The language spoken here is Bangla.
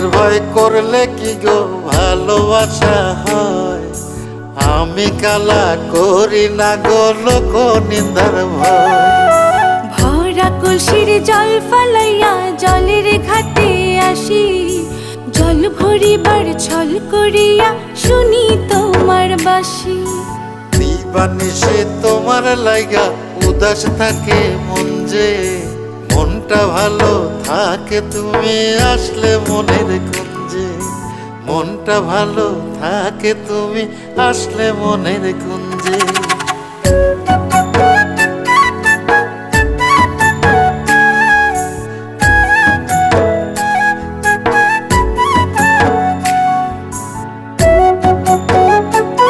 ফাঁকির ভয় করলে কি গো ভালোবাসা হয়? আমি কালা করি না গো লোক নিন্দার ভয়। ভরা কলসির জল ফালাইয়া জলের ঘাটে আসি, জল ভরিবার ছল করিয়া শুনি তোমার বাঁশি। দিবানিশি তোমার লাইগা উদাস থাকে মন যে, মনটা ভালো থাকে তুমি আসলে মনের কুঞ্জে। মনটা ভালো থাকে তুমি আসলে মনের কুঞ্জে।